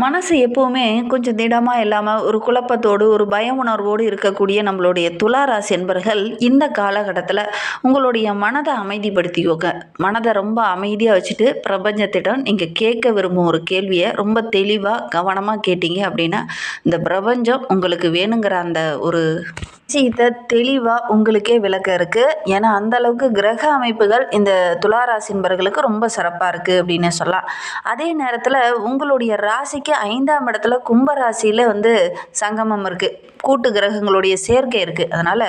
மனசு எப்பவுமே கொஞ்சம் திடமா இல்லாம, ஒரு குழப்பத்தோடு, ஒரு பய உணர்வோடு இருக்கக்கூடிய நம்மளுடைய துலா ராசி என்பர்கள், இந்த காலகட்டத்தில உங்களுடைய மனத அமைதிப்படுத்திக்கோங்க. மனத ரொம்ப அமைதியா வச்சுட்டு, பிரபஞ்சத்திடம் நீங்க கேட்க விரும்பும் ஒரு கேள்விய ரொம்ப தெளிவா, கவனமா கேட்டீங்க அப்படின்னா, இந்த பிரபஞ்சம் உங்களுக்கு வேணுங்கிற அந்த ஒரு விஷயத்த தெளிவா உங்களுக்கே விளக்க இருக்கு. ஏன்னா, அந்த அளவுக்கு கிரக அமைப்புகள் இந்த துலா ராசி என்பர்களுக்கு ரொம்ப சிறப்பா இருக்கு அப்படின்னு சொல்லலாம். அதே நேரத்தில உங்களுடைய ராசிக்கு 5ஆம் இடத்துல கும்ப ராசியில சங்கமம் இருக்கு. கூட்டு கிரகங்களுடைய சேர்க்கை இருக்கு. அதனால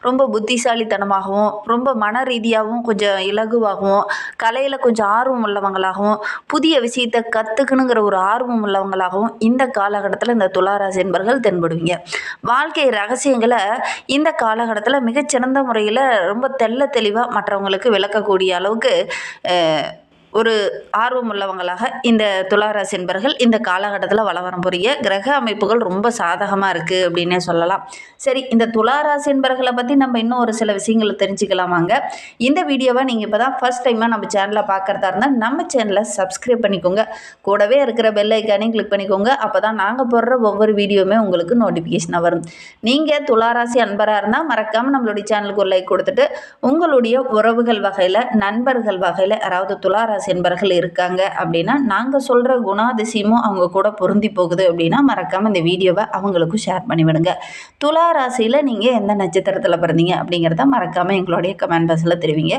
ரொம்ப புத்திசாலித்தனமாகவும், ரொம்ப மன ரீதியாகவும் கொஞ்சம் இலகுவாகவும், கலையில கொஞ்சம் ஆர்வம் உள்ளவங்களாகவும், புதிய விஷயத்த கத்துக்கணுங்கிற ஒரு ஆர்வம் உள்ளவங்களாகவும் இந்த காலகட்டத்தில இந்த துலா ராசி என்பர்கள் தென்படுவீங்க. வாழ்க்கை ரகசியங்கள இந்த காலகட்டத்தில மிகச்சிறந்த முறையில ரொம்ப தெள்ள தெளிவா மற்றவங்களுக்கு விளக்கக்கூடிய அளவுக்கு அ ஒரு ஆர்வம் உள்ளவங்களாக இந்த துலா ராசி என்பர்கள் இந்த காலகட்டத்தில வலம் வர போறீங்க. கிரக அமைப்புகள் ரொம்ப சாதகமா இருக்கு அப்படின்னே சொல்லலாம். சரி, இந்த துலா ராசி என்பர்கள பத்தி நம்ம இன்னும் ஒரு சில விஷயங்கள தெரிஞ்சுக்கலாமாங்க. இந்த வீடியோவ நீங்க இப்ப தான் ஃபர்ஸ்ட் டைமா நம்ம சேனல பார்க்கறதா இருந்தா, நம்ம சேனல சப்ஸ்கிரைப் பண்ணிக்கோங்க. கூடவே இருக்கிற பெல் ஐகானையும் கிளிக் பண்ணிக்கோங்க. அப்பதான் நாங்க போடுற ஒவ்வொரு வீடியோவுமே உங்களுக்கு நோட்டிஃபிகேஷனா வரும். நீங்க துலா ராசி அன்பரா இருந்தா மறக்காம நம்மளுடைய சேனலுக்கு ஒரு லைக் கொடுத்துட்டு, உங்களுடைய உறவுகள் வகையில, நண்பர்கள் வகையில யாராவது துலா ராசி என்பர்கள் இருக்காங்க அப்படின்னா, நாங்க சொல்ற குணாதிசயமும் அவங்க கூட பொருந்தி போகுது அப்படின்னா, மறக்காம இந்த வீடியோவை அவங்களுக்கும் ஷேர் பண்ணி விடுங்க. துலா ராசியில நீங்க எந்த நட்சத்திரத்துல பிறந்தீங்க அப்படிங்கிறத மறக்காம எங்களுடைய கமெண்ட் பாக்ஸ்ல தெரிவிங்க.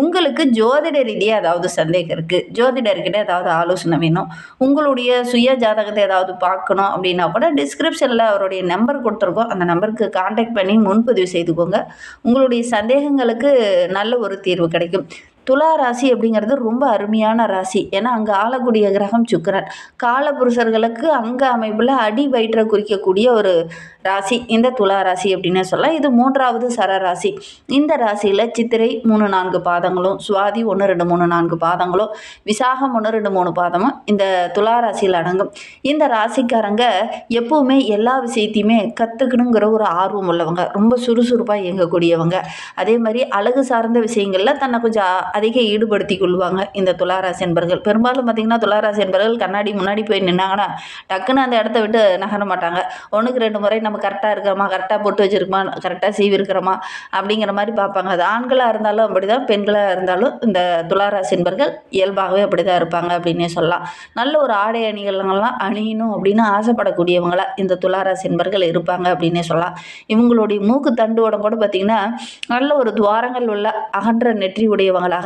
உங்களுக்கு ஜோதிட ரீதியா ஏதாவது சந்தேகம் இருக்கு, ஜோதிடர்கிட்ட ஏதாவது ஆலோசனை வேணும், உங்களுடைய சுய ஜாதகத்தை ஏதாவது பார்க்கணும் அப்படின்னா கூட டிஸ்கிரிப்ஷன்ல அவருடைய நம்பர் கொடுத்துருக்கோம். அந்த நம்பருக்கு கான்டாக்ட் பண்ணி முன்பதிவு செய்துக்கோங்க. உங்களுடைய சந்தேகங்களுக்கு நல்ல ஒரு தீர்வு கிடைக்கும். துலா ராசி அப்படிங்கிறது ரொம்ப அருமையான ராசி. ஏன்னா அங்கே ஆளக்கூடிய கிரகம் சுக்கிரன். காலபுருஷர்களுக்கு அங்க அமைப்பில் அடி வயிற்றை குறிக்கக்கூடிய ஒரு ராசி இந்த துலா ராசி அப்படின்னு சொல்லலாம். இது 3வது சர ராசி. இந்த ராசியில் சித்திரை 3-4 பாதங்களும், சுவாதி 1-2-3-4 பாதங்களும், விசாகம் 1-2-3 பாதமும் இந்த துலா ராசியில் அடங்கும். இந்த ராசிக்காரங்க எப்பவுமே எல்லா விஷயத்தையுமே கற்றுக்கணுங்கிற ஒரு ஆர்வம் உள்ளவங்க, ரொம்ப சுறுசுறுப்பாக இயங்கக்கூடியவங்க. அதே மாதிரி அழகு சார்ந்த விஷயங்களில் தன்னை கொஞ்சம் அதிக ஈடுபடுத்தி கொள்வாங்க இந்த துலா ராசி என்பர்கள். பெரும்பாலும் பார்த்திங்கன்னா துலா ராசி என்பர்கள் கண்ணாடி முன்னாடி போய் நின்னாங்கன்னா டக்குன்னு அந்த இடத்த விட்டு நகர மாட்டாங்க. 1க்கு 2 முறை நம்ம கரெக்டாக இருக்கிறோமா, கரெக்டாக போட்டு வச்சுருக்கோமா, கரெக்டாக சீவி இருக்கிறோமா அப்படிங்கிற மாதிரி பார்ப்பாங்க. அது ஆண்களாக இருந்தாலும் அப்படி தான், பெண்களாக இருந்தாலும் இந்த துலா ராசி என்பர்கள் இயல்பாகவே அப்படி தான் இருப்பாங்க அப்படின்னே சொல்லலாம். நல்ல ஒரு ஆடை அணிகள்லாம் அணியணும் அப்படின்னு ஆசைப்படக்கூடியவங்களா இந்த துலா ராசி என்பர்கள் இருப்பாங்க அப்படின்னே சொல்லலாம். இவங்களுடைய மூக்கு தண்டுவோட கூட பார்த்திங்கன்னா நல்ல ஒரு துவாரங்கள் உள்ள அகன்ற நெற்றி உடையவங்களாக,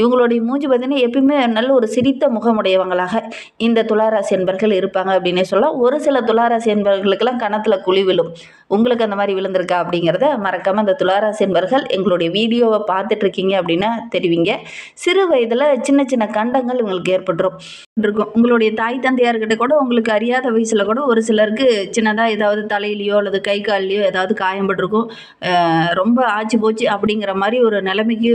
இவங்களுடைய மூஞ்சி பார்த்தீங்கன்னா எப்பயுமே நல்ல ஒரு சிரித்த முகமுடையவங்களாக இந்த துளாராசி என்பர்கள் இருப்பாங்க அப்படின்னே சொல்லலாம். ஒரு சில துளாராசி என்பர்களுக்கெல்லாம் கணத்துல குழி விழும். உங்களுக்கு அந்த மாதிரி விழுந்திருக்கா அப்படிங்கிறத மறக்காம இந்த துளாராசி என்பர்கள் எங்களுடைய வீடியோவை பார்த்துட்டு இருக்கீங்க அப்படின்னா தெரிவிங்க. சிறு வயதில் சின்ன சின்ன கண்டங்கள் உங்களுக்கு ஏற்பட்டுரும் இருக்கும். உங்களுடைய தாய் தந்தையார்கிட்ட கூட உங்களுக்கு அறியாத வயசுல கூட ஒரு சிலருக்கு சின்னதாக ஏதாவது தலையிலையோ அல்லது கை கால்லையோ ஏதாவது காயம்பட்டிருக்கும். ரொம்ப ஆச்சு போச்சு அப்படிங்கிற மாதிரி ஒரு நிலைமைக்கு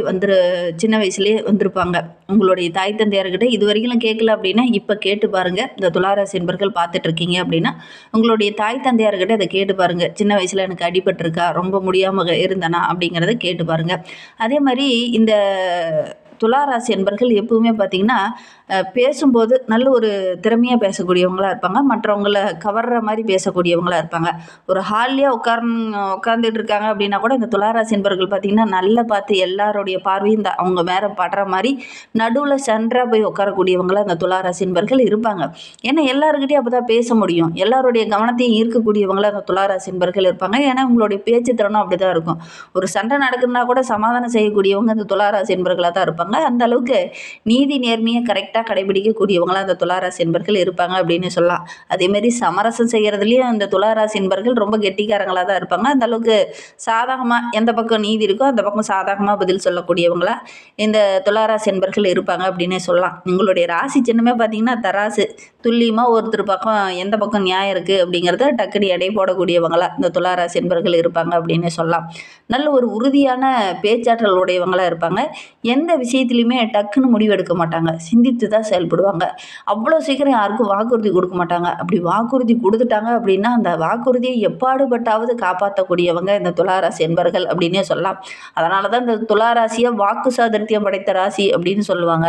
சின்ன வயசுலேயே வந்திருப்பாங்க. உங்களுடைய தாய் தந்தையார்கிட்ட இது வரைக்கும் கேட்கல அப்படின்னா இப்போ கேட்டு பாருங்கள். இந்த துளாராசி என்பர்கள் பார்த்துட்டு இருக்கீங்க அப்படின்னா உங்களுடைய தாய் தந்தையார்கிட்ட அதை கேட்டு பாருங்கள். சின்ன வயசில் எனக்கு அடிபட்டிருக்கா, ரொம்ப முடியாமல் இருந்தனா அப்படிங்கிறத கேட்டு பாருங்கள். அதே மாதிரி இந்த துளாராசி என்பர்கள் எப்பவுமே பார்த்திங்கன்னா பேசும்போது நல்ல ஒரு திறமையாக பேசக்கூடியவங்களாக இருப்பாங்க. மற்றவங்கள கவர்ற மாதிரி பேசக்கூடியவங்களாக இருப்பாங்க. ஒரு ஹாலியாக உட்காந்துட்டு இருக்காங்க அப்படின்னா கூட இந்த துளாராசி என்பர்கள் பார்த்திங்கன்னா நல்லா பார்த்து எல்லாருடைய பார்வையும் இந்த அவங்க மேலே படுற மாதிரி நடுவில் சென்றாக போய் உட்காரக்கூடியவங்களாக இந்த துளாராசி என்பர்கள் இருப்பாங்க. ஏன்னா எல்லாருக்கிட்டையும் அப்போ தான் பேச முடியும். எல்லாருடைய கவனத்தையும் ஈர்க்கக்கூடியவங்களாக இந்த துளாராசி என்பர்கள் இருப்பாங்க. ஏன்னா உங்களுடைய பேச்சு திறனும் அப்படி தான் இருக்கும். ஒரு சண்டை நடக்குதுன்னா கூட சமாதானம் செய்யக்கூடியவங்க இந்த துளாராசி என்பர்களாக தான் இருப்பாங்க. அந்த அளவுக்கு நீதி நேர்மையை கரெக்டாக கடைபிடிக்கக்கூடியவங்களா அந்த துளாராசி என்பர்கள் இருப்பாங்க அப்படின்னு சொல்லலாம். அதேமாரி சமரசம் செய்கிறதுலையும் இந்த துளாராசி என்பர்கள் ரொம்ப கெட்டிக்காரங்களாக தான் இருப்பாங்க. அந்த அளவுக்கு சாதகமாக எந்த பக்கம் நீதி இருக்கோ அந்த பக்கம் சாதகமாக பதில் சொல்லக்கூடியவங்களா இந்த துளாராசி என்பர்கள் இருப்பாங்க அப்படின்னே சொல்லலாம். உங்களுடைய ராசி சின்னமே பார்த்தீங்கன்னா தராசு. துல்லியமாக ஒருத்தர் பக்கம் எந்த பக்கம் நியாயம் இருக்குது அப்படிங்கிறத டக்குனு எடை போடக்கூடியவங்களா இந்த துளாராசி என்பர்கள் இருப்பாங்க அப்படின்னு சொல்லலாம். நல்ல ஒரு உறுதியான பேச்சாற்றல் உடையவங்களாக இருப்பாங்க. எந்த விஷயம் விஷயத்துலையுமே டக்குன்னு முடிவு எடுக்க மாட்டாங்க, சிந்தித்து தான் செயல்படுவாங்க. அவ்வளோ சீக்கிரம் யாருக்கும் வாக்குறுதி கொடுக்க மாட்டாங்க. அப்படி வாக்குறுதி கொடுத்துட்டாங்க அப்படின்னா அந்த வாக்குறுதியை எப்பாடுபட்டாவது காப்பாற்றக்கூடியவங்க இந்த துளாராசி என்பர்கள் அப்படின்னே சொல்லலாம். அதனால தான் இந்த துளாராசியை வாக்கு சாதுர்த்தியம் படைத்த ராசி அப்படின்னு சொல்லுவாங்க.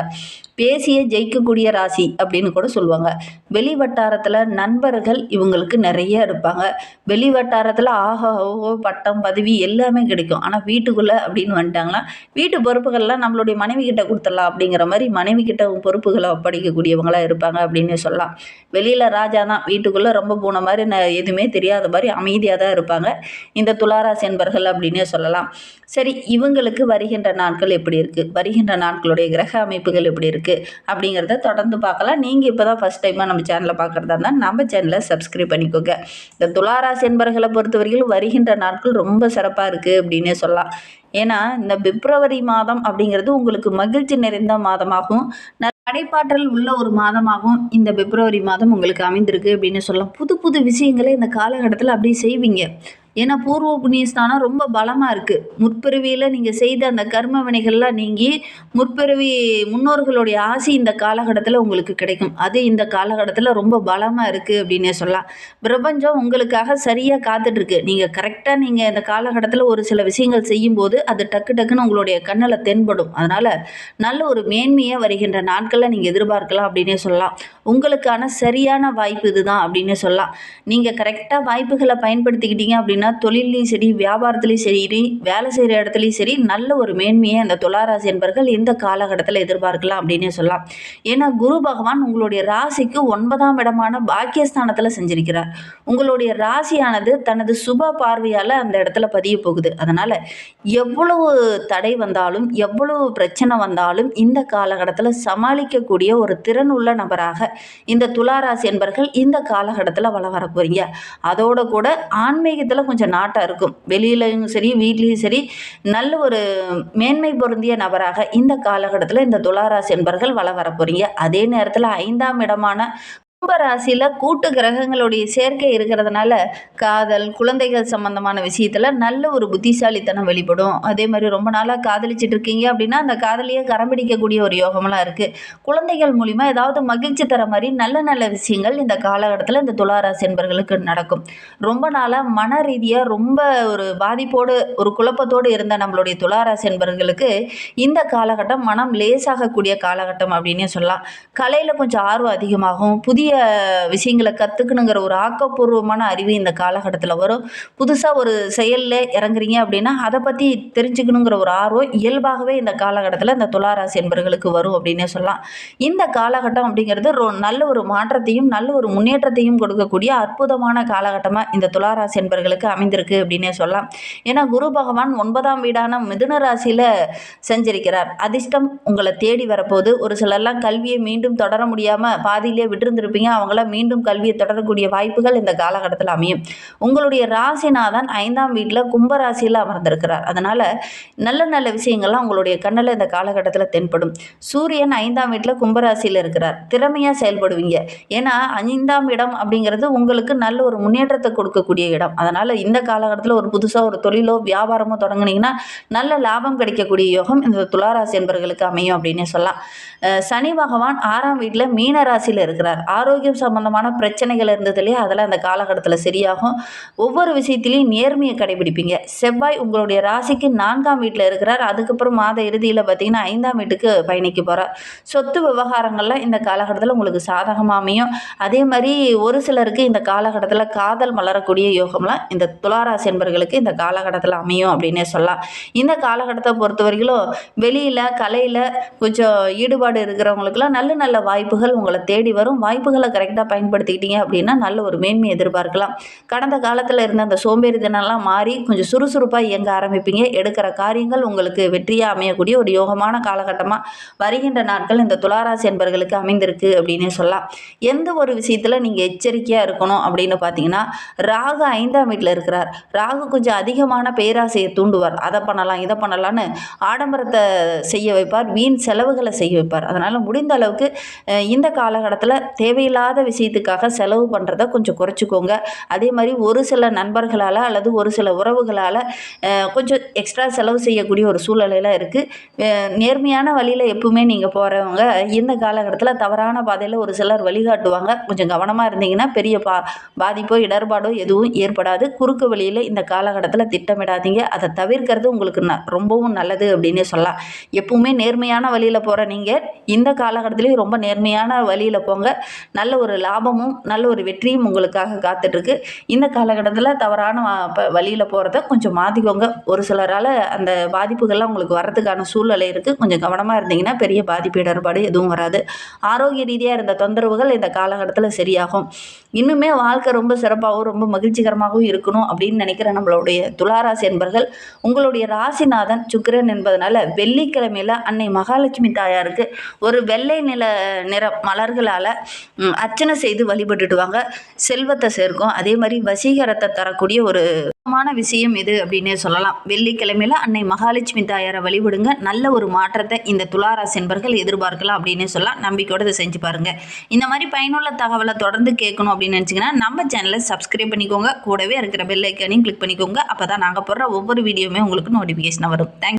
பேசிய ஜெயிக்கக்கூடிய ராசி அப்படின்னு கூட சொல்லுவாங்க. வெளி வட்டாரத்தில் நண்பர்கள் இவங்களுக்கு நிறைய இருப்பாங்க. வெளி வட்டாரத்தில் ஆஹா ஓஹோ பட்டம் பதவி எல்லாமே கிடைக்கும். ஆனால் வீட்டுக்குள்ளே அப்படின்னு வந்துட்டாங்கன்னா வீட்டு பொறுப்புகள்லாம் நம்மளுடைய மனைவி கிட்ட கொடுத்துடலாம் அப்படிங்கிற மாதிரி மனைவி கிட்ட பொறுப்புகளை ஒப்படைக்கக்கூடியவங்களாக இருப்பாங்க அப்படின்னு சொல்லலாம். வெளியில் ராஜா தான், வீட்டுக்குள்ளே ரொம்ப போன மாதிரி எதுவுமே தெரியாத மாதிரி அமைதியாக தான் இருப்பாங்க இந்த துளாராசி என்பர்கள் அப்படின்னே சொல்லலாம். சரி, இவங்களுக்கு வருகின்ற நாட்கள் எப்படி இருக்குது, வருகின்ற நாட்களுடைய கிரக அமைப்புகள் எப்படி இருக்குது அப்படிங்கிறத தொடர்ந்து பார்க்கலாம். நீங்கள் இப்போ தான் ஃபஸ்ட் டைமாக நம்ம சேனலில் பார்க்குறதா இருந்தால் நம்ம சேனலை சப்ஸ்கிரைப் பண்ணிக்கோங்க. இந்த துளாராசி என்பர்களை பொறுத்தவரைக்கும் வருகின்ற நாட்கள் ரொம்ப சிறப்பாக இருக்குது அப்படின்னே சொல்லலாம். ஏன்னா இந்த பிப்ரவரி மாதம் அப்படிங்கிறது உங்களுக்கு மகிழ்ச்சி நிறைந்த மாதமாகவும் படைப்பாற்றல் உள்ள ஒரு மாதமாகவும் இந்த பிப்ரவரி மாதம் உங்களுக்கு அமைந்திருக்கு அப்படின்னு சொல்லலாம். புது புது விஷயங்களை இந்த காலகட்டத்தில் அப்படியே செய்வீங்க. ஏன்னா பூர்வ புண்ணியஸ்தானம் ரொம்ப பலமாக இருக்குது. முற்பிறவியில் நீங்கள் செய்த அந்த கர்ம வினைகள்லாம் நீங்கி முற்பிறவி முன்னோர்களுடைய ஆசி இந்த காலகட்டத்தில் உங்களுக்கு கிடைக்கும். அது இந்த காலகட்டத்தில் ரொம்ப பலமாக இருக்குது அப்படின்னே சொல்லலாம். பிரபஞ்சம் உங்களுக்காக சரியாக காத்துட்ருக்கு. நீங்கள் கரெக்டாக நீங்கள் இந்த காலகட்டத்தில் ஒரு சில விஷயங்கள் செய்யும்போது அது டக்கு டக்குன்னு உங்களுடைய கண்ணில் தென்படும். அதனால் நல்ல ஒரு மேன்மையாக வருகின்ற நாட்களில் நீங்கள் எதிர்பார்க்கலாம் அப்படின்னே சொல்லலாம். உங்களுக்கான சரியான வாய்ப்பு இதுதான் அப்படின்னு சொல்லலாம். நீங்கள் கரெக்டாக வாய்ப்புகளை பயன்படுத்திக்கிட்டீங்க அப்படின்னா தொழிலையும் சரி, வியாபாரத்துலேயும் சரி, வேலை செய்கிற இடத்துலையும் சரி நல்ல ஒரு மேன்மையை அந்த துளாராசி என்பர்கள் இந்த காலகட்டத்தில் எதிர்பார்க்கலாம் அப்படின்னே சொல்லலாம். ஏன்னா குரு பகவான் உங்களுடைய ராசிக்கு 9ஆம் இடமான பாக்கியஸ்தானத்தில் செஞ்சிருக்கிறார். உங்களுடைய ராசியானது தனது சுப பார்வையால் அந்த இடத்துல பதிய போகுது. அதனால் எவ்வளவு தடை வந்தாலும் எவ்வளவு பிரச்சனை வந்தாலும் இந்த காலகட்டத்தில் சமாளிக்கக்கூடிய ஒரு திறனுள்ள நபராக இந்த துளாராசி என்பர்கள் இந்த காலகட்டத்தில் வர போகிறீங்க. அதோட கூட ஆன்மீகத்தில் கொஞ்சம் நாட்டம் இருக்கும். வெளியிலையும் சரி, வீட்லேயும் சரி நல்ல ஒரு மேன்மை பொருந்திய நபராக இந்த காலகட்டத்தில் இந்த துளாராசி என்பர்கள் வர போகிறீங்க. அதே நேரத்தில் 5ஆம் இடமான கும்ப ராசியில் கூட்டு கிரகங்களுடைய சேர்க்கை இருக்கிறதுனால காதல், குழந்தைகள் சம்பந்தமான விஷயத்தில் நல்ல ஒரு புத்திசாலித்தனம் வெளிப்படும். அதே மாதிரி ரொம்ப நாளாக காதலிச்சிட்டு இருக்கீங்க அப்படின்னா அந்த காதலியை கரம் பிடிக்கக்கூடிய ஒரு யோகமெல்லாம் இருக்குது. குழந்தைகள் மூலிமா ஏதாவது மகிழ்ச்சி தர மாதிரி நல்ல நல்ல விஷயங்கள் இந்த காலகட்டத்தில் இந்த துளாராசி என்பர்களுக்கு நடக்கும். ரொம்ப நாளாக மன ரீதியாக ரொம்ப ஒரு பாதிப்போடு ஒரு குழப்பத்தோடு இருந்த நம்மளுடைய துளாராசி என்பர்களுக்கு இந்த காலகட்டம் மனம் லேசாகக்கூடிய காலகட்டம் அப்படின்னே சொல்லலாம். கலையில் கொஞ்சம் ஆர்வம் அதிகமாகும். புதிய விஷயங்களை கற்றுக்கணுங்கிற ஒரு ஆக்கப்பூர்வமான அறிவு இந்த காலகட்டத்தில் வரும். புதுசாக ஒரு செயலில் இறங்குறீங்க அப்படின்னா அதை பற்றி தெரிஞ்சுக்கணுங்கிற ஒரு ஆர்வம் இயல்பாகவே இந்த காலகட்டத்தில் இந்த துளாராசி என்பர்களுக்கு வரும் அப்படின்னே சொல்லலாம். இந்த காலகட்டம் அப்படிங்கிறது நல்ல ஒரு மாற்றத்தையும் நல்ல ஒரு முன்னேற்றத்தையும் கொடுக்கக்கூடிய அற்புதமான காலகட்டமாக இந்த துளாராசி என்பர்களுக்கு அமைந்திருக்கு அப்படின்னே சொல்லலாம். ஏன்னா குரு பகவான் 9ஆம் வீடான மிதுன ராசியில் செஞ்சிருக்கிறார். அதிர்ஷ்டம் உங்களை தேடி வரப்போது. ஒரு சிலர்லாம் கல்வியை மீண்டும் தொடர முடியாமல் பாதியிலே விட்டுருந்துருப்பீங்க. அவங்கள மீண்டும் கல்வியை தொடரக்கூடிய வாய்ப்புகள் இந்த காலகட்டத்தில் அமையும். உங்களுடைய ராசிநாதன் 5ஆம் வீட்டில் கும்பராசியில் அமர்ந்திருக்கிறார். அதனால் நல்ல நல்ல விஷயங்கள்லாம் உங்களுடைய கண்ணில் இந்த காலகட்டத்தில் தென்படும். சூரியன் 5ஆம் வீட்டில் கும்பராசியில் இருக்கிறார். திறமையாக செயல்படுவீங்க. ஏன்னா 5ஆம் இடம் அப்படிங்கிறது உங்களுக்கு நல்ல ஒரு முன்னேற்றத்தை கொடுக்கக்கூடிய இடம். அதனால் இந்த காலகட்டத்தில் ஒரு புதுசாக ஒரு தொழிலோ வியாபாரமோ தொடங்குனீங்கன்னா நல்ல லாபம் கிடைக்கக்கூடிய யோகம் இந்த துளாராசி என்பர்களுக்கு அமையும் அப்படின்னே சொல்லலாம். சனி பகவான் 6ஆம் வீட்டில் மீன ராசியில் இருக்கிறார். ஆரோக்கியம் சம்பந்தமான பிரச்சனைகள் இருந்ததுலேயே அதெல்லாம் அந்த காலகட்டத்தில் சரியாகும். ஒவ்வொரு விஷயத்திலையும் நேர்மையை கடைபிடிப்பீங்க. செவ்வாய் உங்களுடைய ராசிக்கு 4ஆம் வீட்டில் இருக்கிறார். அதுக்கப்புறம் மாத இறுதியில் பார்த்தீங்கன்னா 5ஆம் வீட்டுக்கு பயணிக்க போகிறார். சொத்து விவகாரங்கள்லாம் இந்த காலகட்டத்தில் உங்களுக்கு சாதகமாக அமையும். அதே மாதிரி ஒரு சிலருக்கு இந்த காலகட்டத்தில் காதல் மலரக்கூடிய யோகம்லாம் இந்த துளாராசி என்பர்களுக்கு இந்த காலகட்டத்தில் அமையும் அப்படின்னே சொல்லலாம். இந்த காலகட்டத்தை பொறுத்தவரையிலும் வெளியில் கலையில் கொஞ்சம் ஈடுபாடு இருக்கிறவங்களுக்குலாம் நல்ல நல்ல வாய்ப்புகள் உங்களை தேடி வரும். வாய்ப்புகளை கரெக்டாக பயன்படுத்திக்கிட்டீங்க அப்படின்னா நல்ல ஒரு மேன்மை எதிர்பார்க்கலாம். கடந்த காலத்தில் இருந்த அந்த சோம்பேறித்தனம்லாம் மாறி கொஞ்சம் சுறுசுறுப்பாக இயங்க ஆரம்பிப்பீங்க. எடுக்கிற காரியங்கள் உங்களுக்கு வெற்றியாக அமையக்கூடிய ஒரு யோகமான காலகட்டமாக வருகின்ற நாட்கள் இந்த துளாராசி என்பர்களுக்கு அமைந்திருக்கு அப்படின்னே சொல்லலாம். எந்த ஒரு விஷயத்தில் நீங்கள் எச்சரிக்கையாக இருக்கணும் அப்படின்னு பார்த்தீங்கன்னா ராகு 5ஆம் வீட்டில் இருக்கிறார். ராகு கொஞ்சம் அதிகமான பேராசையை தூண்டுவார். அதை பண்ணலாம் இதை பண்ணலான்னு ஆடம்பரத்தை செய்ய வைப்பார். வீண் செலவுகளை செய்ய வைப்பார். அதனால் முடிந்த அளவுக்கு இந்த காலகட்டத்தில் தேவையில்லை தேவையில்லாத விஷயத்துக்காக செலவு பண்ணுறத கொஞ்சம் குறைச்சிக்கோங்க. அதே மாதிரி ஒரு சில நண்பர்களால் அல்லது ஒரு சில உறவுகளால் கொஞ்சம் எக்ஸ்ட்ரா செலவு செய்யக்கூடிய ஒரு சூழ்நிலையில் இருக்குது. நேர்மையான வழியில் எப்பவுமே நீங்கள் போகிறவங்க இந்த காலகட்டத்தில் தவறான பாதையில் ஒரு சிலர் வழிகாட்டுவாங்க. கொஞ்சம் கவனமாக இருந்தீங்கன்னா பெரிய பாதிப்போ இடர்பாடோ எதுவும் ஏற்படாது. குறுக்கு வழியில் இந்த காலகட்டத்தில் திட்டமிடாதீங்க. அதை தவிர்க்கிறது உங்களுக்கு ரொம்பவும் நல்லது அப்படின்னே சொல்லலாம். எப்பவுமே நேர்மையான வழியில் போகிற நீங்கள் இந்த காலகட்டத்திலையும் ரொம்ப நேர்மையான வழியில் போங்க. நல்ல ஒரு லாபமும் நல்ல ஒரு வெற்றியும் உங்களுக்காக காத்துட்ருக்கு. இந்த காலகட்டத்தில் தவறான வழியில் போகிறத கொஞ்சம் மாற்றிக்கோங்க. ஒரு சிலரால் அந்த பாதிப்புகள்லாம் உங்களுக்கு வர்றதுக்கான சூழ்நிலை இருக்குது. கொஞ்சம் கவனமாக இருந்தீங்கன்னா பெரிய பாதிப்பு இடர்பாடு எதுவும் வராது. ஆரோக்கிய ரீதியாக இருந்த தொந்தரவுகள் இந்த காலகட்டத்தில் சரியாகும். இன்னுமே வாழ்க்கை ரொம்ப சிறப்பாகவும் ரொம்ப மகிழ்ச்சிகரமாகவும் இருக்கணும் அப்படின்னு நினைக்கிற நம்மளுடைய துளாராசி என்பர்கள், உங்களுடைய ராசிநாதன் சுக்கிரன் என்பதனால வெள்ளிக்கிழமையில் அன்னை மகாலட்சுமி தாயாருக்கு ஒரு வெள்ளை நிற மலர்களால் அர்ச்சனை செய்து வழிபட்டுட்டு வாங்க. செல்வத்தை சேர்க்கும். அதே மாதிரி வசீகரத்தை தரக்கூடிய ஒரு விஷயம் இது அப்படின்னே சொல்லலாம். வெள்ளிக்கிழமையில் அன்னை மகாலட்சுமி தாயாரை வழிபடுங்க. நல்ல ஒரு மாற்றத்தை இந்த துளாராசி என்பர்கள் எதிர்பார்க்கலாம் அப்படின்னே சொல்லலாம். நம்பிக்கையோடு இதை செஞ்சு பாருங்க. இந்த மாதிரி பயனுள்ள தகவலை தொடர்ந்து கேட்கணும் அப்படின்னு நினச்சிங்கன்னா நம்ம சேனலை சப்ஸ்கிரைப் பண்ணிக்கோங்க. கூடவே இருக்கிற பெல் ஐக்கானையும் கிளிக் பண்ணிக்கோங்க. அப்போ தான் நாங்கள் போடுற ஒவ்வொரு வீடியோவுமே உங்களுக்கு நோட்டிஃபிகேஷன் வரும். தேங்க்யூ.